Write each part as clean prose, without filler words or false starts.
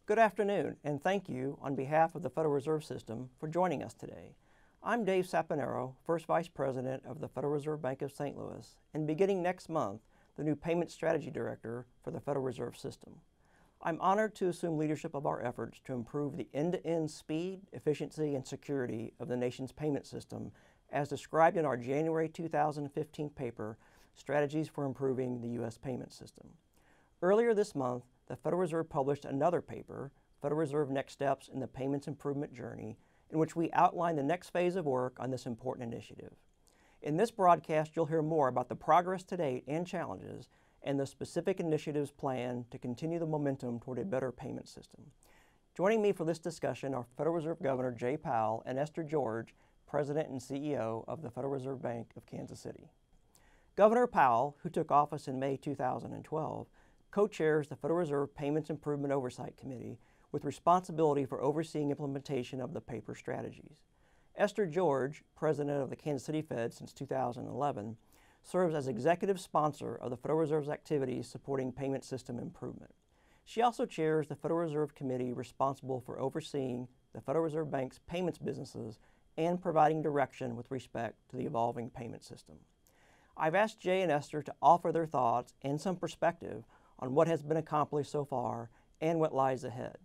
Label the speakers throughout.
Speaker 1: Good afternoon, and thank you on behalf of the Federal Reserve System for joining us today. I'm Dave Saponaro, First Vice President of the Federal Reserve Bank of St. Louis, and beginning next month, the new Payment Strategy Director for the Federal Reserve System. I'm honored to assume leadership of our efforts to improve the end-to-end speed, efficiency, and security of the nation's payment system, as described in our January 2015 paper, Strategies for Improving the U.S. Payment System. Earlier this month, the Federal Reserve published another paper, Federal Reserve Next Steps in the Payments Improvement Journey, in which we outline the next phase of work on this important initiative. In this broadcast, you'll hear more about the progress to date and challenges, and the specific initiatives planned to continue the momentum toward a better payment system. Joining me for this discussion are Federal Reserve Governor Jay Powell and Esther George, President and CEO of the Federal Reserve Bank of Kansas City. Governor Powell, who took office in May 2012, co-chairs the Federal Reserve Payments Improvement Oversight Committee with responsibility for overseeing implementation of the paper strategies. Esther George, President of the Kansas City Fed since 2011, serves as executive sponsor of the Federal Reserve's activities supporting payment system improvement. She also chairs the Federal Reserve Committee responsible for overseeing the Federal Reserve Bank's payments businesses and providing direction with respect to the evolving payment system. I've asked Jay and Esther to offer their thoughts and some perspective on what has been accomplished so far and what lies ahead.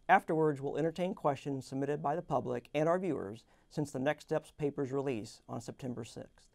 Speaker 1: Afterwards, we'll entertain questions submitted by the public and our viewers since the Next Steps paper's release on September 6th.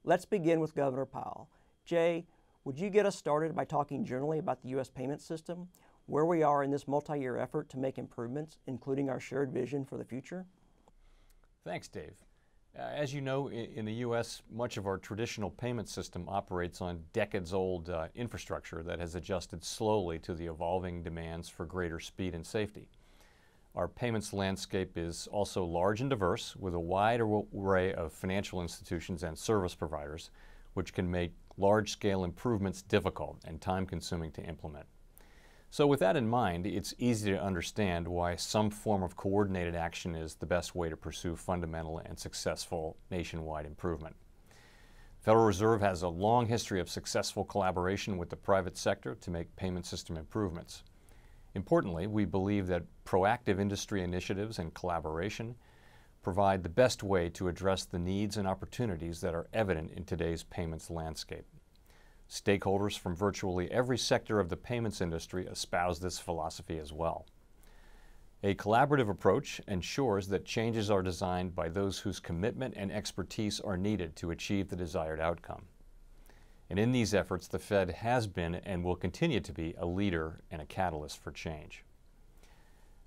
Speaker 1: Let's begin with Governor Powell. Jay, would you get us started by talking generally about the U.S. payment system, where we are in this multi-year effort to make improvements, including our shared vision for the future?
Speaker 2: Thanks, Dave. As you know, in the U.S., much of our traditional payment system operates on decades-old infrastructure that has adjusted slowly to the evolving demands for greater speed and safety. Our payments landscape is also large and diverse, with a wide array of financial institutions and service providers, which can make large-scale improvements difficult and time-consuming to implement. So with that in mind, it's easy to understand why some form of coordinated action is the best way to pursue fundamental and successful nationwide improvement. Federal Reserve has a long history of successful collaboration with the private sector to make payment system improvements. Importantly, we believe that proactive industry initiatives and collaboration provide the best way to address the needs and opportunities that are evident in today's payments landscape. Stakeholders from virtually every sector of the payments industry espouse this philosophy as well. A collaborative approach ensures that changes are designed by those whose commitment and expertise are needed to achieve the desired outcome. And in these efforts, the Fed has been and will continue to be a leader and a catalyst for change.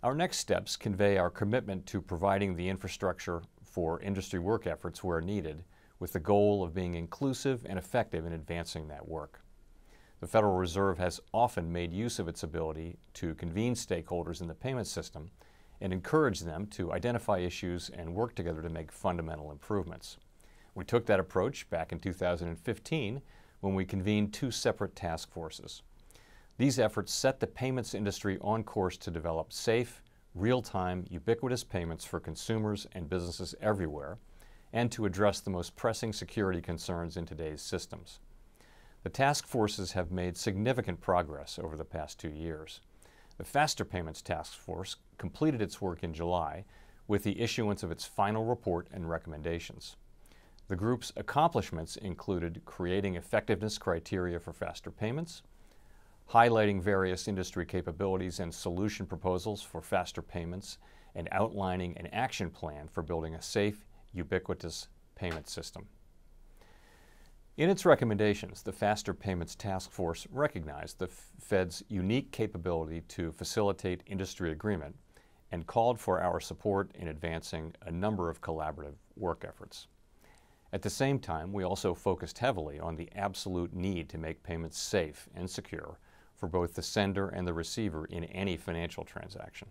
Speaker 2: Our next steps convey our commitment to providing the infrastructure for industry work efforts where needed, with the goal of being inclusive and effective in advancing that work. The Federal Reserve has often made use of its ability to convene stakeholders in the payment system and encourage them to identify issues and work together to make fundamental improvements. We took that approach back in 2015 when we convened two separate task forces. These efforts set the payments industry on course to develop safe, real-time, ubiquitous payments for consumers and businesses everywhere, and to address the most pressing security concerns in today's systems. The task forces have made significant progress over the past 2 years. The Faster Payments Task Force completed its work in July with the issuance of its final report and recommendations. The group's accomplishments included creating effectiveness criteria for faster payments, highlighting various industry capabilities and solution proposals for faster payments, and outlining an action plan for building a safe, ubiquitous payment system. In its recommendations, the Faster Payments Task Force recognized the Fed's unique capability to facilitate industry agreement and called for our support in advancing a number of collaborative work efforts. At the same time, we also focused heavily on the absolute need to make payments safe and secure for both the sender and the receiver in any financial transaction.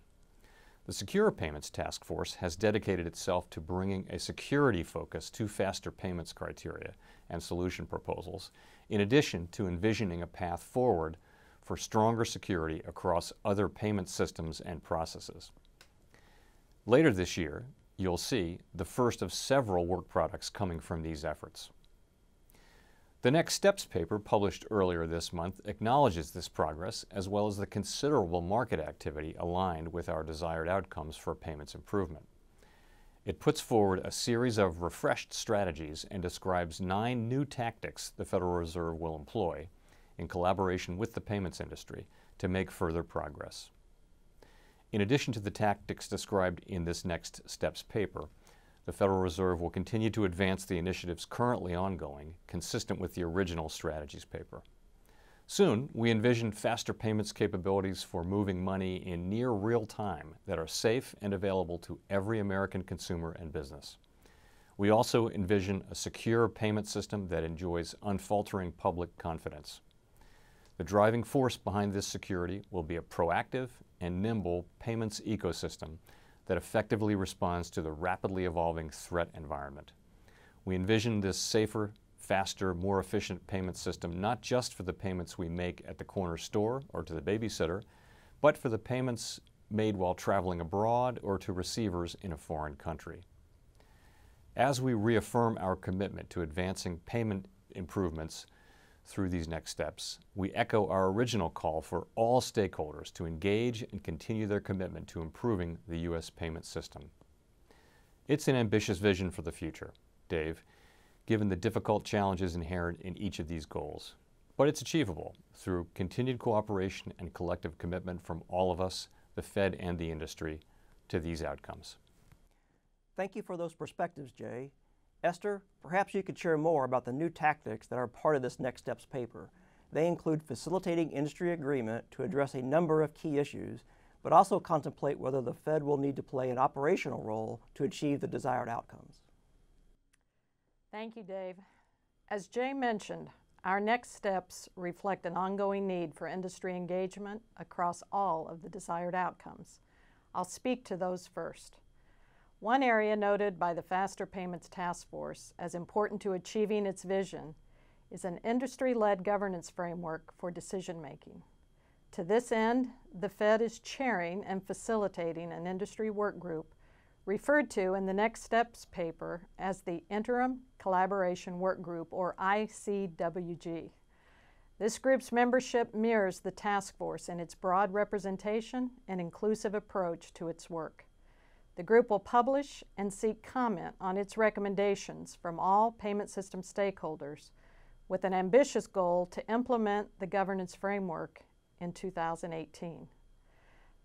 Speaker 2: The Secure Payments Task Force has dedicated itself to bringing a security focus to faster payments criteria and solution proposals, in addition to envisioning a path forward for stronger security across other payment systems and processes. Later this year, you'll see the first of several work products coming from these efforts. The Next Steps paper, published earlier this month, acknowledges this progress as well as the considerable market activity aligned with our desired outcomes for payments improvement. It puts forward a series of refreshed strategies and describes 9 new tactics the Federal Reserve will employ in collaboration with the payments industry to make further progress. In addition to the tactics described in this Next Steps paper, the Federal Reserve will continue to advance the initiatives currently ongoing, consistent with the original strategies paper. Soon, we envision faster payments capabilities for moving money in near real time that are safe and available to every American consumer and business. We also envision a secure payment system that enjoys unfaltering public confidence. The driving force behind this security will be a proactive and nimble payments ecosystem that effectively responds to the rapidly evolving threat environment. We envision this safer, faster, more efficient payment system not just for the payments we make at the corner store or to the babysitter, but for the payments made while traveling abroad or to receivers in a foreign country. As we reaffirm our commitment to advancing payment improvements through these next steps, we echo our original call for all stakeholders to engage and continue their commitment to improving the U.S. payment system. It's an ambitious vision for the future, Dave, given the difficult challenges inherent in each of these goals. But it's achievable through continued cooperation and collective commitment from all of us, the Fed and the industry, to these outcomes.
Speaker 1: Thank you for those perspectives, Jay. Esther, perhaps you could share more about the new tactics that are part of this Next Steps paper. They include facilitating industry agreement to address a number of key issues, but also contemplate whether the Fed will need to play an operational role to achieve the desired outcomes.
Speaker 3: Thank you, Dave. As Jay mentioned, our next steps reflect an ongoing need for industry engagement across all of the desired outcomes. I'll speak to those first. One area noted by the Faster Payments Task Force as important to achieving its vision is an industry-led governance framework for decision-making. To this end, the Fed is chairing and facilitating an industry work group referred to in the Next Steps paper as the Interim Collaboration Work Group, or ICWG. This group's membership mirrors the task force in its broad representation and inclusive approach to its work. The group will publish and seek comment on its recommendations from all payment system stakeholders with an ambitious goal to implement the governance framework in 2018.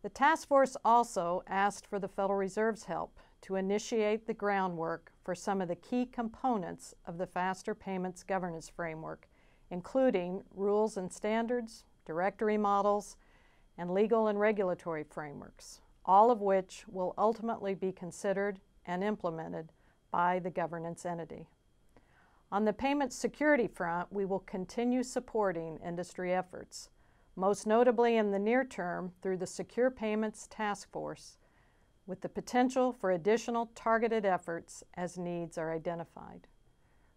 Speaker 3: The task force also asked for the Federal Reserve's help to initiate the groundwork for some of the key components of the Faster Payments Governance Framework, including rules and standards, directory models, and legal and regulatory frameworks, all of which will ultimately be considered and implemented by the governance entity. On the payment security front, we will continue supporting industry efforts, most notably in the near term through the Secure Payments Task Force, with the potential for additional targeted efforts as needs are identified.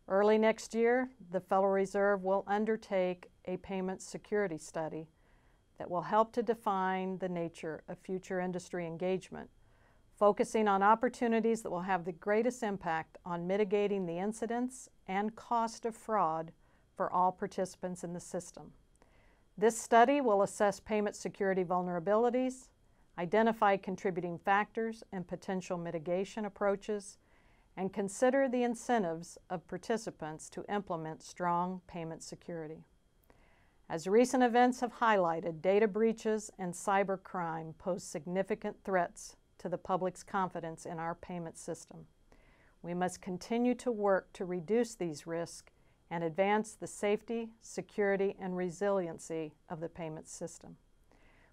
Speaker 3: Early next year, the Federal Reserve will undertake a payment security study that will help to define the nature of future industry engagement, focusing on opportunities that will have the greatest impact on mitigating the incidence and cost of fraud for all participants in the system. This study will assess payment security vulnerabilities, identify contributing factors and potential mitigation approaches, and consider the incentives of participants to implement strong payment security. As recent events have highlighted, data breaches and cybercrime pose significant threats to the public's confidence in our payment system. We must continue to work to reduce these risks and advance the safety, security, and resiliency of the payment system.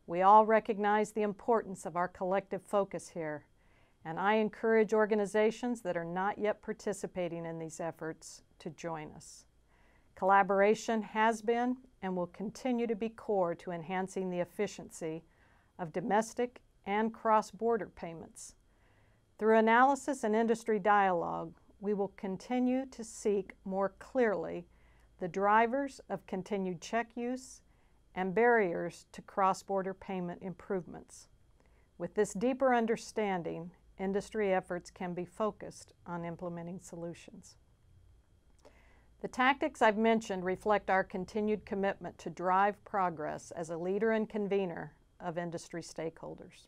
Speaker 3: We all recognize the importance of our collective focus here, and I encourage organizations that are not yet participating in these efforts to join us. Collaboration has been and will continue to be core to enhancing the efficiency of domestic and cross-border payments. Through analysis and industry dialogue, we will continue to seek more clearly the drivers of continued check use and barriers to cross-border payment improvements. With this deeper understanding, industry efforts can be focused on implementing solutions. The tactics I've mentioned reflect our continued commitment to drive progress as a leader and convener of industry stakeholders.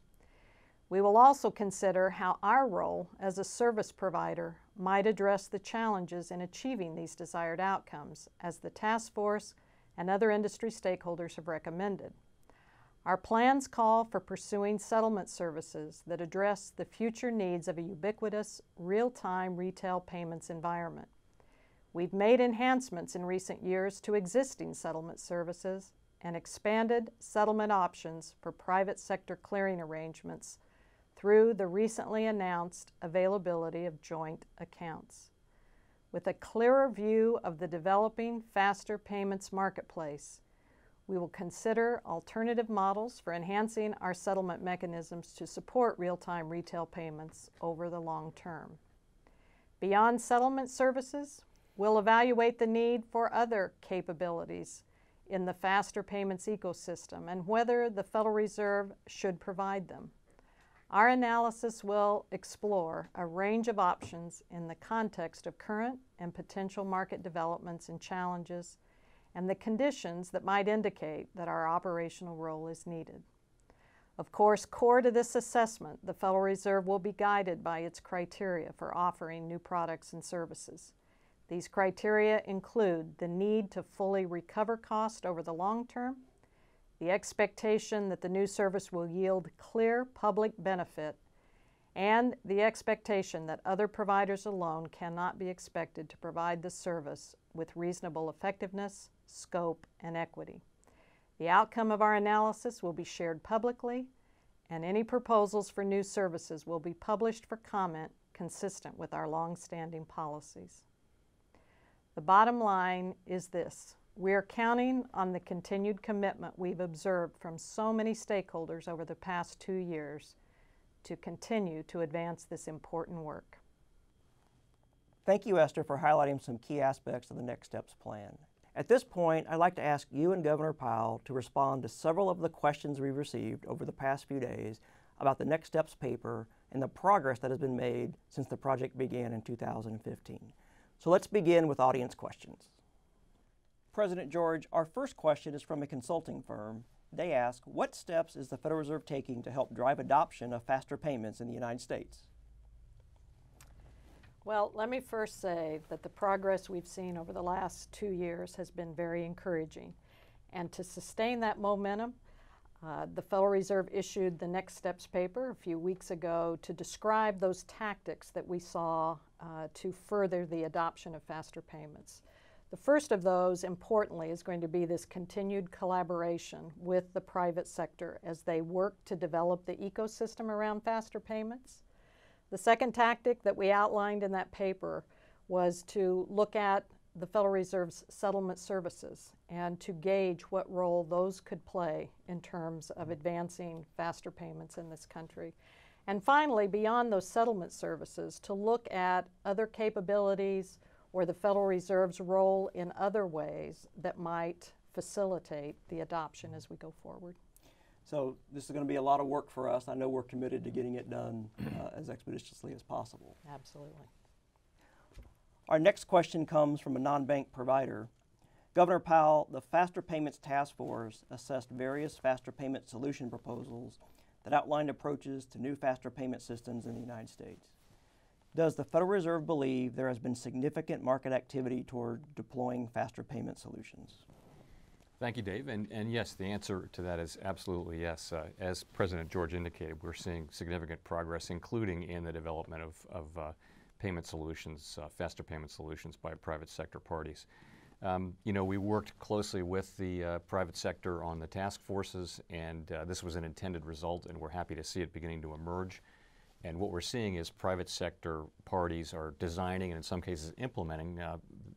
Speaker 3: We will also consider how our role as a service provider might address the challenges in achieving these desired outcomes, as the task force and other industry stakeholders have recommended. Our plans call for pursuing settlement services that address the future needs of a ubiquitous, real-time retail payments environment. We've made enhancements in recent years to existing settlement services and expanded settlement options for private sector clearing arrangements through the recently announced availability of joint accounts. With a clearer view of the developing faster payments marketplace, we will consider alternative models for enhancing our settlement mechanisms to support real-time retail payments over the long term. Beyond settlement services, we'll evaluate the need for other capabilities in the faster payments ecosystem and whether the Federal Reserve should provide them. Our analysis will explore a range of options in the context of current and potential market developments and challenges and the conditions that might indicate that our operational role is needed. Of course, core to this assessment, the Federal Reserve will be guided by its criteria for offering new products and services. These criteria include the need to fully recover cost over the long term, the expectation that the new service will yield clear public benefit, and the expectation that other providers alone cannot be expected to provide the service with reasonable effectiveness, scope, and equity. The outcome of our analysis will be shared publicly, and any proposals for new services will be published for comment consistent with our long-standing policies. The bottom line is this: we are counting on the continued commitment we've observed from so many stakeholders over the past 2 years to continue to advance this important work.
Speaker 1: Thank you, Esther, for highlighting some key aspects of the Next Steps plan. At this point, I'd like to ask you and Governor Powell to respond to several of the questions we've received over the past few days about the Next Steps paper and the progress that has been made since the project began in 2015. So let's begin with audience questions. President George, our first question is from a consulting firm. They ask, what steps is the Federal Reserve taking to help drive adoption of faster payments in the United States?
Speaker 3: Well, let me first say that the progress we've seen over the last 2 years has been very encouraging. And to sustain that momentum, the Federal Reserve issued the Next Steps paper a few weeks ago to describe those tactics that we saw to further the adoption of faster payments. The first of those, importantly, is going to be this continued collaboration with the private sector as they work to develop the ecosystem around faster payments. The second tactic that we outlined in that paper was to look at the Federal Reserve's settlement services and to gauge what role those could play in terms of advancing faster payments in this country. And finally, beyond those settlement services, to look at other capabilities or the Federal Reserve's role in other ways that might facilitate the adoption as we go forward.
Speaker 1: So this is going to be a lot of work for us. I know we're committed to getting it done as expeditiously as possible.
Speaker 3: Absolutely.
Speaker 1: Our next question comes from a non-bank provider. Governor Powell, the Faster Payments Task Force assessed various faster payment solution proposals that outlined approaches to new faster payment systems in the United States. Does the Federal Reserve believe there has been significant market activity toward deploying faster payment solutions?
Speaker 2: Thank you, Dave. And yes, the answer to that is absolutely yes. As President George indicated, we're seeing significant progress, including in the development of payment solutions, faster payment solutions by private sector parties. You know, we worked closely with the private sector on the task forces, and this was an intended result, and we're happy to see it beginning to emerge. And what we're seeing is private sector parties are designing and in some cases implementing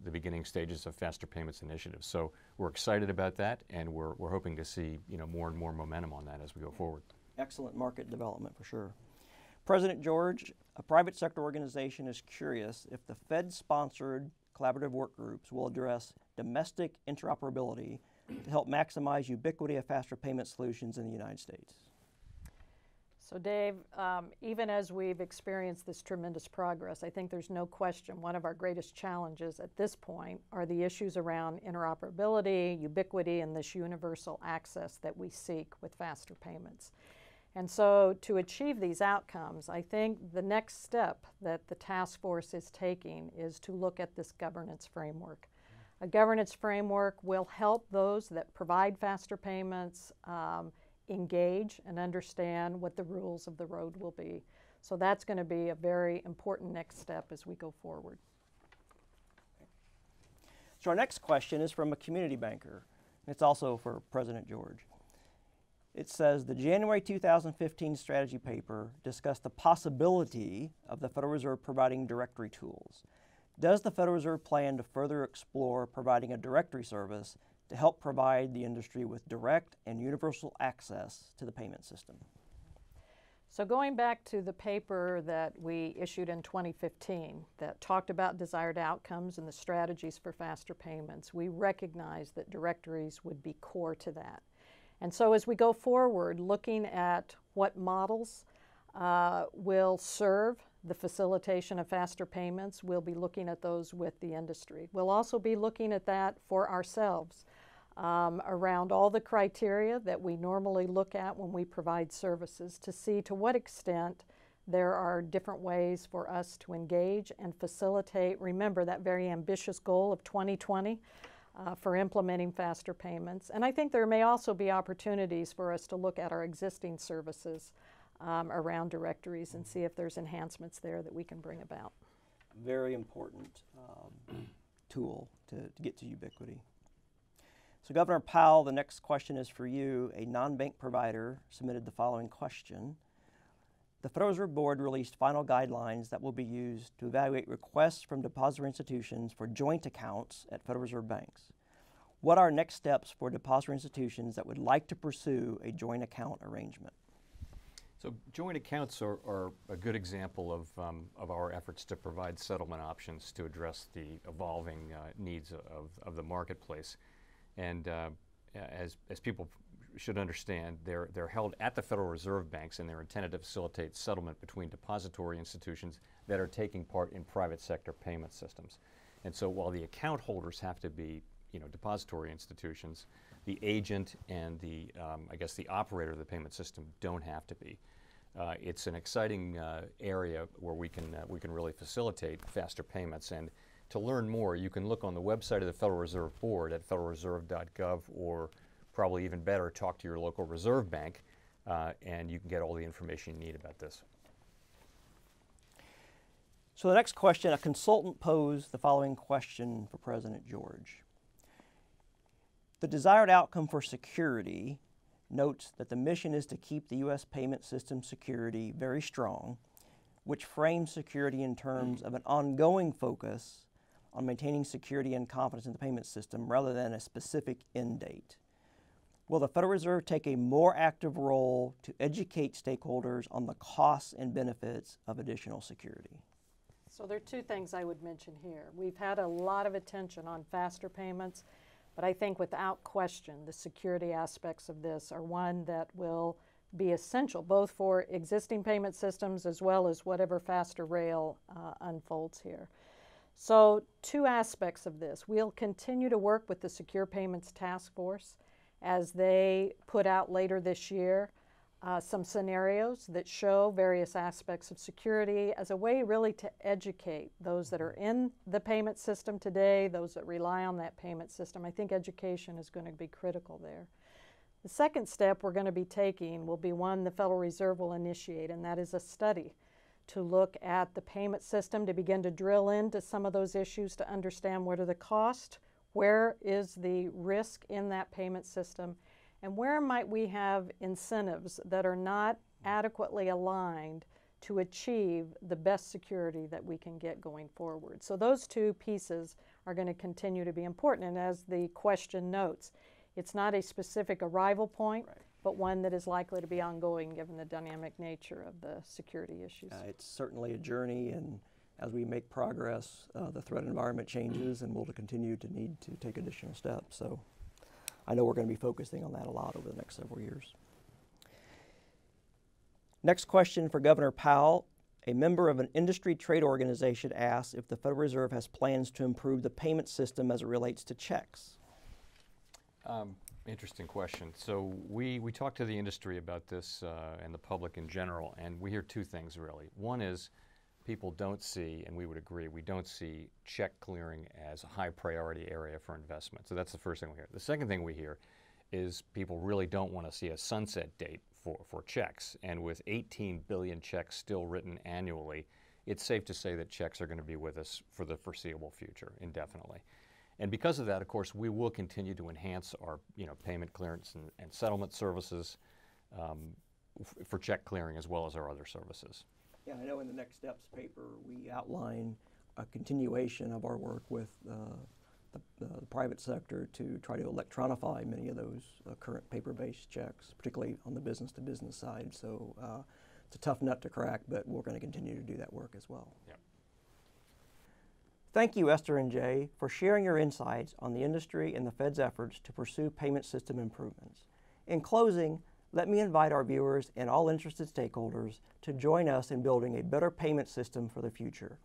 Speaker 2: the beginning stages of faster payments initiatives. So we're excited about that, and we're hoping to see, you know, more and more momentum on that as we go forward.
Speaker 1: Excellent market development for sure. President George, a private sector organization is curious if the Fed-sponsored collaborative work groups will address domestic interoperability to help maximize ubiquity of faster payment solutions in the United States.
Speaker 3: So Dave, even as we've experienced this tremendous progress, I think there's no question one of our greatest challenges at this point are the issues around interoperability, ubiquity, and this universal access that we seek with faster payments. And so to achieve these outcomes, I think the next step that the task force is taking is to look at this governance framework. A governance framework will help those that provide faster payments engage and understand what the rules of the road will be. So that's going to be a very important next step as we go forward.
Speaker 1: So our next question is from a community banker. It's also for President George. It says, the January 2015 strategy paper discussed the possibility of the Federal Reserve providing directory tools. Does the Federal Reserve plan to further explore providing a directory service to help provide the industry with direct and universal access to the payment system?
Speaker 3: So going back to the paper that we issued in 2015 that talked about desired outcomes and the strategies for faster payments, we recognized that directories would be core to that. And so as we go forward, looking at what models will serve the facilitation of faster payments, we'll be looking at those with the industry. We'll also be looking at that for ourselves around all the criteria that we normally look at when we provide services to see to what extent there are different ways for us to engage and facilitate, remember, that very ambitious goal of 2020 for implementing faster payments. And I think there may also be opportunities for us to look at our existing services around directories and see if there's enhancements there that we can bring about.
Speaker 1: Very important tool to get to ubiquity. So Governor Powell, the next question is for you. A non-bank provider submitted the following question. The Federal Reserve Board released final guidelines that will be used to evaluate requests from depository institutions for joint accounts at Federal Reserve banks. What are next steps for depository institutions that would like to pursue a joint account arrangement?
Speaker 2: So joint accounts are a good example of our efforts to provide settlement options to address the evolving needs of the marketplace. And as people should understand, they're held at the Federal Reserve banks, and they're intended to facilitate settlement between depository institutions that are taking part in private sector payment systems. And so while the account holders have to be depository institutions, the agent and the operator of the payment system don't have to be. It's an exciting area where we can really facilitate faster payments. And to learn more, you can look on the website of the Federal Reserve Board at federalreserve.gov, or probably even better, talk to your local reserve bank, and you can get all the information you need about this.
Speaker 1: So the next question, a consultant posed the following question for President George. The desired outcome for security notes that the mission is to keep the U.S. payment system security very strong, which frames security in terms of an ongoing focus on maintaining security and confidence in the payment system rather than a specific end date. Will the Federal Reserve take a more active role to educate stakeholders on the costs and benefits of additional security?
Speaker 3: So there are two things I would mention here. We've had a lot of attention on faster payments, but I think without question the security aspects of this are one that will be essential both for existing payment systems as well as whatever faster rail unfolds here. So two aspects of this. We'll continue to work with the Secure Payments Task Force as they put out later this year some scenarios that show various aspects of security as a way really to educate those that are in the payment system today, those that rely on that payment system. I think education is going to be critical there. The second step we're going to be taking will be one the Federal Reserve will initiate, and that is a study to look at the payment system, to begin to drill into some of those issues, to understand what are the costs, where is the risk in that payment system, and where might we have incentives that are not adequately aligned to achieve the best security that we can get going forward. So those two pieces are going to continue to be important, and as the question notes, it's not a specific arrival point, right, but one that is likely to be ongoing given the dynamic nature of the security issues.
Speaker 1: It's certainly a journey, and as we make progress, the threat environment changes, and we'll continue to need to take additional steps. So I know we're going to be focusing on that a lot over the next several years. Next question for Governor Powell. A member of an industry trade organization asks if the Federal Reserve has plans to improve the payment system as it relates to checks.
Speaker 2: Interesting question. So we talked to the industry about this and the public in general, and we hear two things really. One is people don't see, and we would agree, we don't see check clearing as a high priority area for investment. So that's the first thing we hear. The second thing we hear is people really don't want to see a sunset date for checks. And with 18 billion checks still written annually, it's safe to say that checks are going to be with us for the foreseeable future, indefinitely. And because of that, of course, we will continue to enhance our payment clearance and settlement services for check clearing as well as our other services.
Speaker 1: Yeah, I know in the Next Steps paper we outline a continuation of our work with the private sector to try to electronify many of those current paper-based checks, particularly on the business-to-business side. So it's a tough nut to crack, but we're going to continue to do that work as well.
Speaker 2: Yep.
Speaker 1: Thank you, Esther and Jay, for sharing your insights on the industry and the Fed's efforts to pursue payment system improvements. In closing, let me invite our viewers and all interested stakeholders to join us in building a better payment system for the future.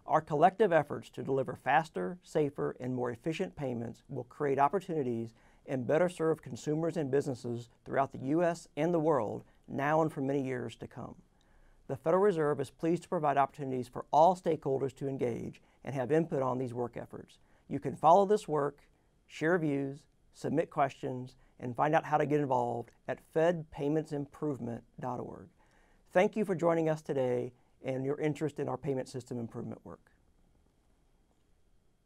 Speaker 1: Our collective efforts to deliver faster, safer, and more efficient payments will create opportunities and better serve consumers and businesses throughout the U.S. and the world now and for many years to come. The Federal Reserve is pleased to provide opportunities for all stakeholders to engage and have input on these work efforts. You can follow this work, share views, submit questions, and find out how to get involved at fedpaymentsimprovement.org. Thank you for joining us today and your interest in our payment system improvement work.